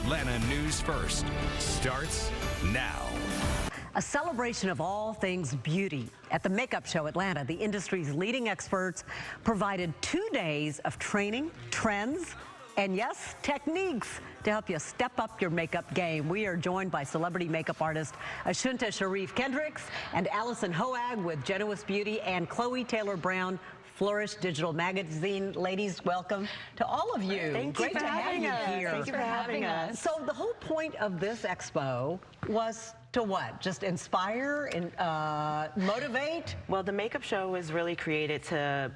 Atlanta News First starts now. A celebration of all things beauty. At the Makeup Show Atlanta, the industry's leading experts provided 2 days of training, trends, and yes, techniques to help you step up your makeup game. We are joined by celebrity makeup artist Ashunta Sheriff-Kendricks and Alyson Hoag with Genuist Beauty and Chloe Taylor-Brown, Flourish Digital Magazine. Ladies, welcome to all of you. Thank you for having us. Here. Thank you for having us. So the whole point of this expo was to what? Just inspire and motivate? Well, the makeup show was really created to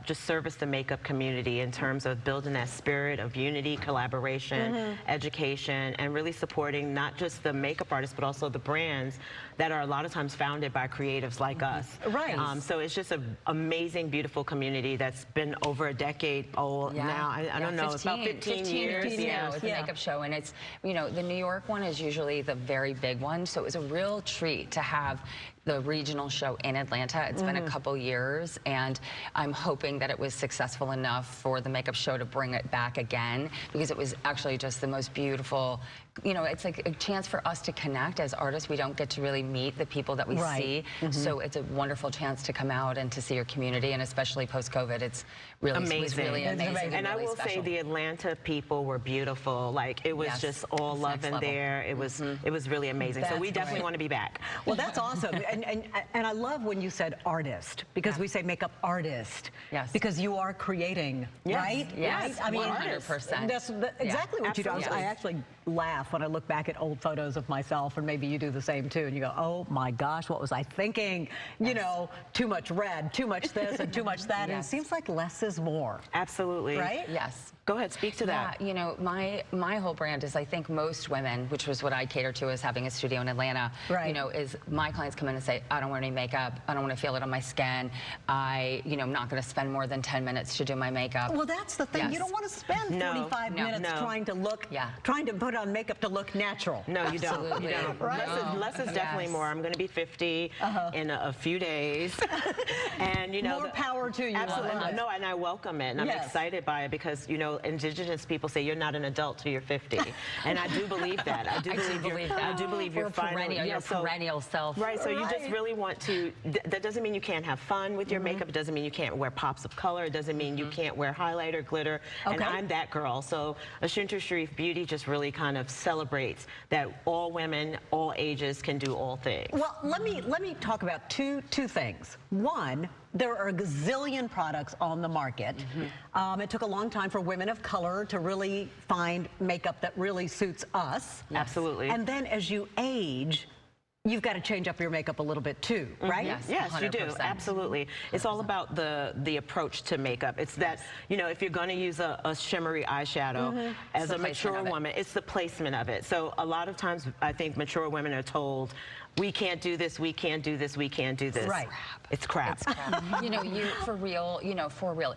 just service the makeup community in terms of building that spirit of unity, collaboration, education, and really supporting not just the makeup artists, but also the brands that are a lot of times founded by creatives like us. Right. So it's just an amazing, beautiful community that's been over a decade old now. I don't know, it's about 15 years. With the makeup show, and it's, you know, the New York one is usually the very big one, so it was a real treat to have the regional show in Atlanta. It's been a couple years, and I'm hoping that it was successful enough for the makeup show to bring it back again, because it was actually just the most beautiful, you know, it's like a chance for us to connect as artists. We don't get to really meet the people that we see, so it's a wonderful chance to come out and to see your community, and especially post-COVID, it's really amazing. It's really amazing. And I will say the Atlanta people were beautiful. Like, it was just all love in there. It was really amazing. So we definitely want to be back. Well, that's awesome. And I love when you said artist, because we say makeup artist. Yes. Because you are creating, right? Yes. Right? I mean, 100%. That's exactly what you do. I actually laugh when I look back at old photos of myself, and maybe you do the same too, and you go, oh my gosh, what was I thinking? You know, too much red, too much this, and too much that. And it seems like less is more. Absolutely. Right? Yes. Go ahead, speak to that. You know, my whole brand is, I think most women, which was what I cater to as having a studio in Atlanta, you know, is my clients come in and say, I don't wear any makeup, I don't want to feel it on my skin, you know, I'm not going to spend more than 10 minutes to do my makeup. Well, that's the thing. You don't want to spend 45 minutes trying to look, trying to put on makeup to look natural. No, you don't. You don't. Right? Less is definitely more. I'm going to be 50 in a few days. And, you know. More power to you. Absolutely. No, and I welcome it. And I'm excited by it because, you know, indigenous people say you're not an adult till you're 50. And I do believe that. I do believe you're perennial self. Right, so you just really want to, that doesn't mean you can't have fun with your makeup. It doesn't mean you can't wear pops of color. It doesn't mean you can't wear highlighter, glitter. And I'm that girl. So Ashunta Sheriff Beauty just really kind of celebrates that all women, all ages can do all things. Well, let me talk about two things. One, there are a gazillion products on the market. It took a long time for women of color to really find makeup that really suits us. Absolutely. And then as you age, you've got to change up your makeup a little bit too, right? Yes, you do. Absolutely. It's all about the approach to makeup. It's that, you know, if you're going to use a shimmery eyeshadow as a mature woman, it's the placement of it. So a lot of times I think mature women are told, we can't do this, we can't do this, we can't do this. Right. It's crap. It's crap. You know, for real,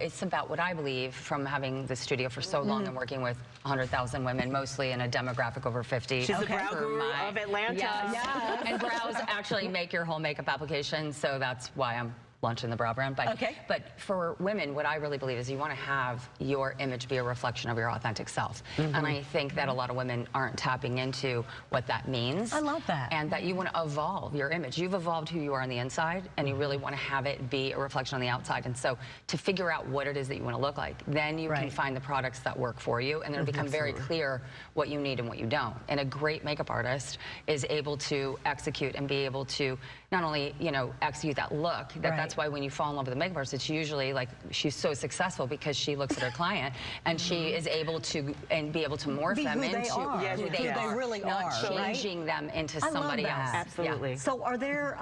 it's about what I believe from having the studio for so long and working with 100,000 women, mostly in a demographic over 50. She's the brow guru of Atlanta. Yes. And brows actually make your whole makeup application, so that's why I'm launching the brow brand. But for women, what I really believe is you want to have your image be a reflection of your authentic self. And I think that a lot of women aren't tapping into what that means. I love that. And that you want to evolve your image. You've evolved who you are on the inside, and you really want to have it be a reflection on the outside. And so to figure out what it is that you want to look like, then you can find the products that work for you, and then it'll become very clear what you need and what you don't. And a great makeup artist is able to execute and be able to not only, you know, execute that look, that's why when you fall in love with a makeup artist, it's usually like she's so successful because she looks at her client and she is able to be able to morph them into who they really are, not changing them into somebody else. Absolutely. So are there?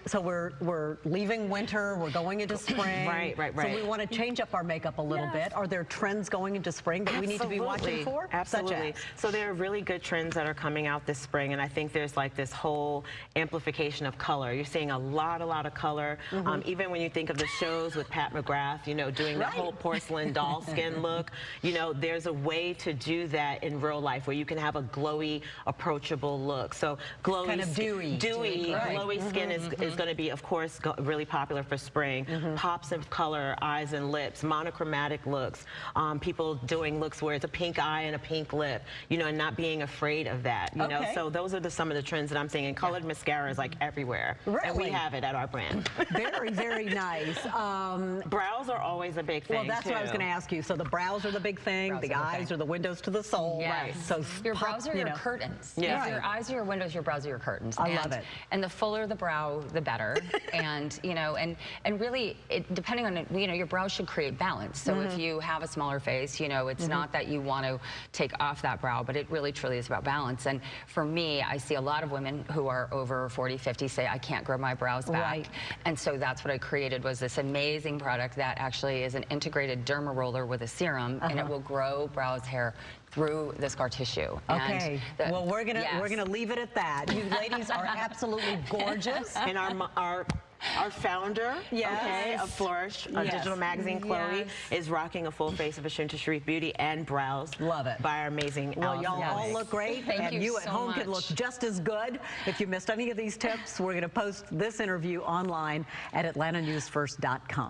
So we're leaving winter, we're going into spring. Right. So we want to change up our makeup a little bit. Are there trends going into spring that we need to be watching for? Absolutely. So there are really good trends that are coming out this spring, and I think there's like this whole amplification of color. You're seeing a lot of color. even when you think of the shows with Pat McGrath, you know, doing the whole porcelain doll skin look, you know, there's a way to do that in real life where you can have a glowy, approachable look. So glowy, kind of dewy, glowy skin is going to be, of course, really popular for spring. Pops of color, eyes and lips, monochromatic looks, people doing looks where it's a pink eye and a pink lip, you know, and not being afraid of that, you know. So those are some of the trends that I'm seeing. And colored mascara is like everywhere, and we have it at our brand. Very, very nice. Brows are always a big thing. Well, that's what I was going to ask you. So the brows are the big thing. The eyes are the windows to the soul. Yes. So your brows are your curtains. Yeah. Your eyes are your windows. Your brows are your curtains. I love it. And the fuller the brow, the better. And you know, and really, depending on you know, your brows should create balance. So if you have a smaller face, you know, it's not that you want to take off that brow, but it really truly is about balance. And for me, I see a lot of women who are over 40, 50 say, I can't grow my brows back. And so that's what I created, was this amazing product that actually is an integrated derma roller with a serum, and it will grow brows hair through the scar tissue. Okay. Well, we're gonna leave it at that. You ladies are absolutely gorgeous. And our founder, of Flourish, our digital magazine, Chloe, is rocking a full face of Ashunta Sheriff Beauty and brows. Love it. By our amazing Well, y'all all look great. Thank and you at so home much. can look just as good. If you missed any of these tips, we're going to post this interview online at atlantanewsfirst.com.